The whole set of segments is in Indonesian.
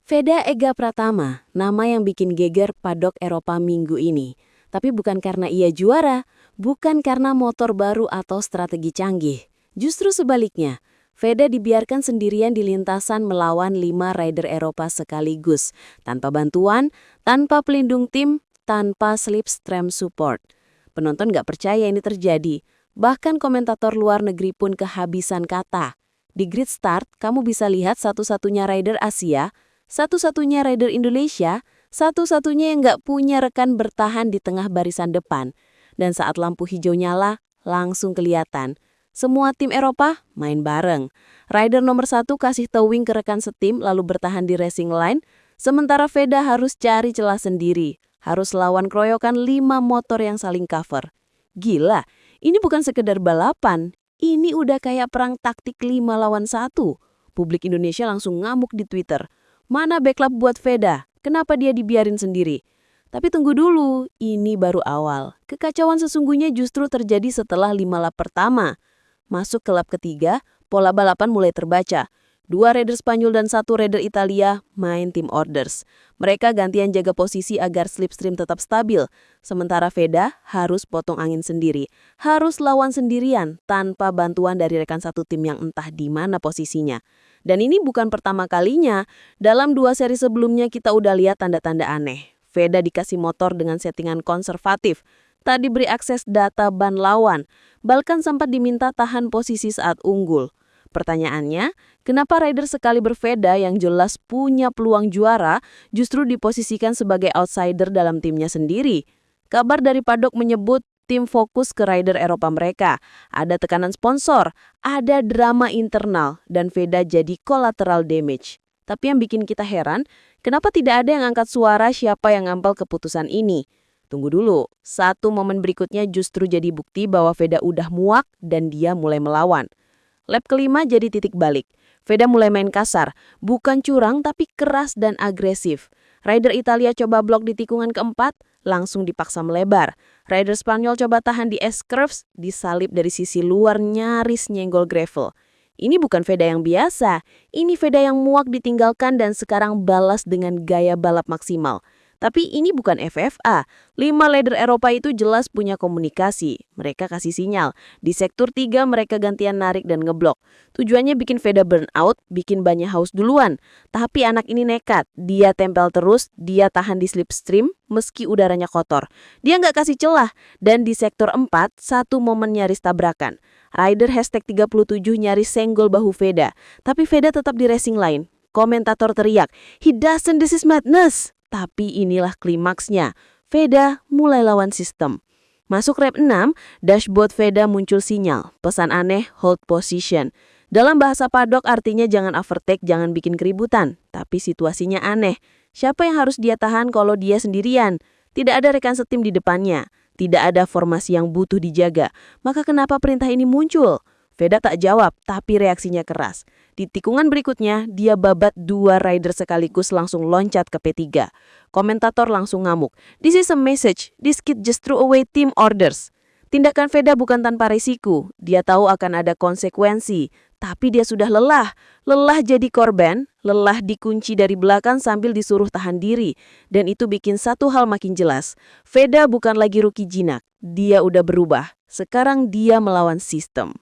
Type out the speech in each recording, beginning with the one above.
Veda Ega Pratama, nama yang bikin geger padok Eropa minggu ini. Tapi bukan karena ia juara, bukan karena motor baru atau strategi canggih. Justru sebaliknya, Veda dibiarkan sendirian di lintasan melawan 5 rider Eropa sekaligus. Tanpa bantuan, tanpa pelindung tim, tanpa slipstream support. Penonton gak percaya ini terjadi. Bahkan komentator luar negeri pun kehabisan kata. Di grid start, kamu bisa lihat satu-satunya rider Asia, satu-satunya rider Indonesia, satu-satunya yang nggak punya rekan bertahan di tengah barisan depan. Dan saat lampu hijau nyala, langsung kelihatan. Semua tim Eropa main bareng. Rider nomor 1 kasih towing ke rekan setim lalu bertahan di racing line, sementara Veda harus cari celah sendiri. Harus lawan keroyokan 5 motor yang saling cover. Gila, ini bukan sekedar balapan. Ini udah kayak perang taktik 5 lawan 1. Publik Indonesia langsung ngamuk di Twitter. Mana backup buat Veda? Kenapa dia dibiarin sendiri? Tapi tunggu dulu, ini baru awal. Kekacauan sesungguhnya justru terjadi setelah 5 lap pertama. Masuk ke lap ketiga, pola balapan mulai terbaca. 2 rider Spanyol dan 1 rider Italia main team orders. Mereka gantian jaga posisi agar slipstream tetap stabil. Sementara Veda harus potong angin sendiri. Harus lawan sendirian tanpa bantuan dari rekan satu tim yang entah di mana posisinya. Dan ini bukan pertama kalinya. Dalam 2 seri sebelumnya kita udah lihat tanda-tanda aneh. Veda dikasih motor dengan settingan konservatif. Tak diberi akses data ban lawan. Bahkan sempat diminta tahan posisi saat unggul. Pertanyaannya, kenapa rider sekali berbeda yang jelas punya peluang juara justru diposisikan sebagai outsider dalam timnya sendiri? Kabar dari paddock menyebut tim fokus ke rider Eropa mereka. Ada tekanan sponsor, ada drama internal, dan Veda jadi collateral damage. Tapi yang bikin kita heran, kenapa tidak ada yang angkat suara siapa yang ngambil keputusan ini? Tunggu dulu, satu momen berikutnya justru jadi bukti bahwa Veda udah muak dan dia mulai melawan. Lap kelima jadi titik balik. Veda mulai main kasar, bukan curang tapi keras dan agresif. Rider Italia coba blok di tikungan keempat, langsung dipaksa melebar. Rider Spanyol coba tahan di S-curves, disalip dari sisi luar nyaris nyenggol gravel. Ini bukan Veda yang biasa, ini Veda yang muak ditinggalkan dan sekarang balas dengan gaya balap maksimal. Tapi ini bukan FFA. 5 rider Eropa itu jelas punya komunikasi. Mereka kasih sinyal. Di sektor 3 mereka gantian narik dan ngeblok. Tujuannya bikin Veda burn out, bikin banyak haus duluan. Tapi anak ini nekat. Dia tempel terus, dia tahan di slipstream meski udaranya kotor. Dia nggak kasih celah. Dan di sektor 4, satu momen nyaris tabrakan. Rider #37 nyaris senggol bahu Veda. Tapi Veda tetap di racing line. Komentator teriak, "He doesn't, this is madness." Tapi inilah klimaksnya. Veda mulai lawan sistem. Masuk lap 6, dashboard Veda muncul sinyal. Pesan aneh, hold position. Dalam bahasa paddock artinya jangan overtake, jangan bikin keributan. Tapi situasinya aneh. Siapa yang harus dia tahan kalau dia sendirian? Tidak ada rekan setim di depannya. Tidak ada formasi yang butuh dijaga. Maka kenapa perintah ini muncul? Veda tak jawab, tapi reaksinya keras. Di tikungan berikutnya, dia babat 2 rider sekaligus langsung loncat ke P3. Komentator langsung ngamuk. "This is a message. This kid just threw away team orders." Tindakan Veda bukan tanpa risiko. Dia tahu akan ada konsekuensi. Tapi dia sudah lelah. Lelah jadi korban, lelah dikunci dari belakang sambil disuruh tahan diri. Dan itu bikin satu hal makin jelas. Veda bukan lagi rookie jinak. Dia udah berubah. Sekarang dia melawan sistem.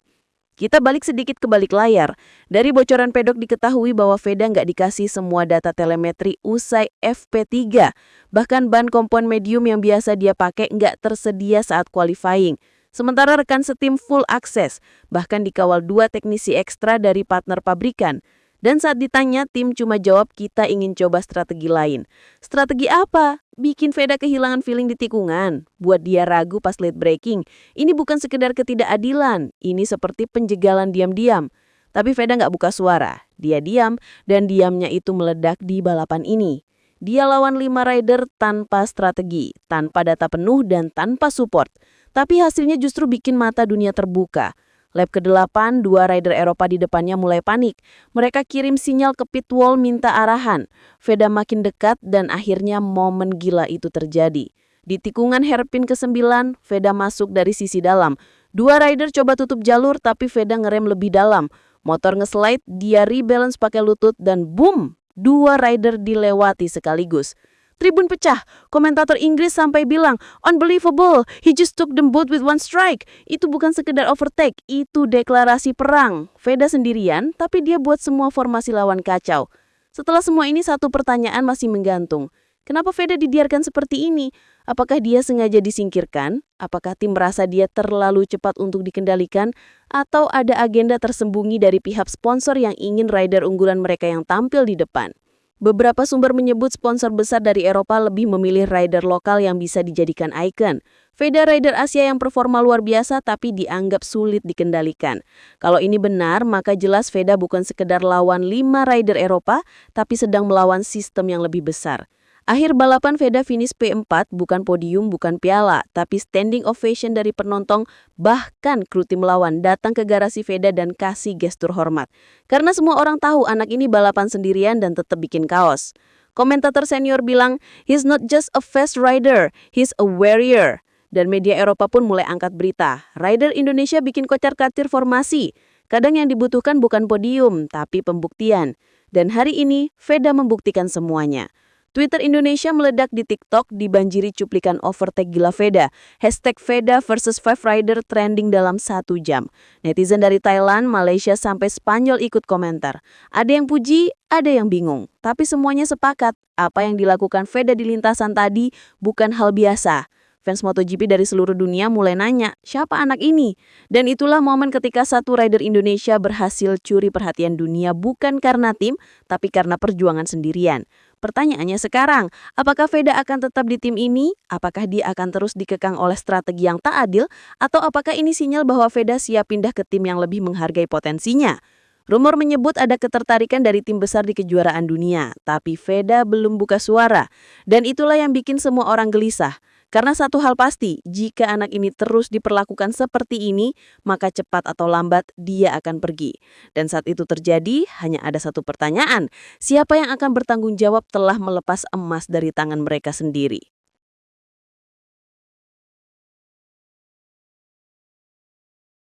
Kita balik sedikit ke balik layar. Dari bocoran pedok diketahui bahwa Veda nggak dikasih semua data telemetri usai FP3. Bahkan ban kompon medium yang biasa dia pakai nggak tersedia saat qualifying. Sementara rekan setim full akses, bahkan dikawal 2 teknisi ekstra dari partner pabrikan. Dan saat ditanya, tim cuma jawab kita ingin coba strategi lain. Strategi apa? Bikin Veda kehilangan feeling di tikungan. Buat dia ragu pas late braking. Ini bukan sekedar ketidakadilan. Ini seperti penjegalan diam-diam. Tapi Veda nggak buka suara. Dia diam dan diamnya itu meledak di balapan ini. Dia lawan 5 rider tanpa strategi, tanpa data penuh dan tanpa support. Tapi hasilnya justru bikin mata dunia terbuka. Lap ke-8, 2 rider Eropa di depannya mulai panik. Mereka kirim sinyal ke pit wall minta arahan. Veda makin dekat dan akhirnya momen gila itu terjadi. Di tikungan hairpin ke-9, Veda masuk dari sisi dalam. 2 rider coba tutup jalur tapi Veda ngerem lebih dalam. Motor nge-slide, dia rebalance pakai lutut dan boom! 2 rider dilewati sekaligus. Tribun pecah, komentator Inggris sampai bilang, "Unbelievable, he just took them both with one strike." Itu bukan sekedar overtake, itu deklarasi perang. Veda sendirian, tapi dia buat semua formasi lawan kacau. Setelah semua ini satu pertanyaan masih menggantung. Kenapa Veda dibiarkan seperti ini? Apakah dia sengaja disingkirkan? Apakah tim merasa dia terlalu cepat untuk dikendalikan? Atau ada agenda tersembunyi dari pihak sponsor yang ingin rider unggulan mereka yang tampil di depan? Beberapa sumber menyebut sponsor besar dari Eropa lebih memilih rider lokal yang bisa dijadikan ikon. Veda rider Asia yang performa luar biasa tapi dianggap sulit dikendalikan. Kalau ini benar, maka jelas Veda bukan sekedar lawan 5 rider Eropa, tapi sedang melawan sistem yang lebih besar. Akhir balapan Veda finish P4, bukan podium, bukan piala, tapi standing ovation dari penonton, bahkan kru tim lawan datang ke garasi Veda dan kasih gestur hormat. Karena semua orang tahu anak ini balapan sendirian dan tetap bikin kaos. Komentator senior bilang, "He's not just a fast rider, he's a warrior." Dan media Eropa pun mulai angkat berita, rider Indonesia bikin kocar-kacir formasi. Kadang yang dibutuhkan bukan podium, tapi pembuktian. Dan hari ini, Veda membuktikan semuanya. Twitter Indonesia meledak di TikTok dibanjiri cuplikan overtake gila Veda. Hashtag Veda versus Five Rider trending dalam 1 jam. Netizen dari Thailand, Malaysia, sampai Spanyol ikut komentar. Ada yang puji, ada yang bingung. Tapi semuanya sepakat, apa yang dilakukan Veda di lintasan tadi bukan hal biasa. Fans MotoGP dari seluruh dunia mulai nanya, siapa anak ini? Dan itulah momen ketika satu rider Indonesia berhasil curi perhatian dunia bukan karena tim, tapi karena perjuangan sendirian. Pertanyaannya sekarang, apakah Veda akan tetap di tim ini? Apakah dia akan terus dikekang oleh strategi yang tak adil? Atau apakah ini sinyal bahwa Veda siap pindah ke tim yang lebih menghargai potensinya? Rumor menyebut ada ketertarikan dari tim besar di kejuaraan dunia, tapi Veda belum buka suara. Dan itulah yang bikin semua orang gelisah. Karena satu hal pasti, jika anak ini terus diperlakukan seperti ini, maka cepat atau lambat dia akan pergi. Dan saat itu terjadi, hanya ada satu pertanyaan, siapa yang akan bertanggung jawab telah melepas emas dari tangan mereka sendiri?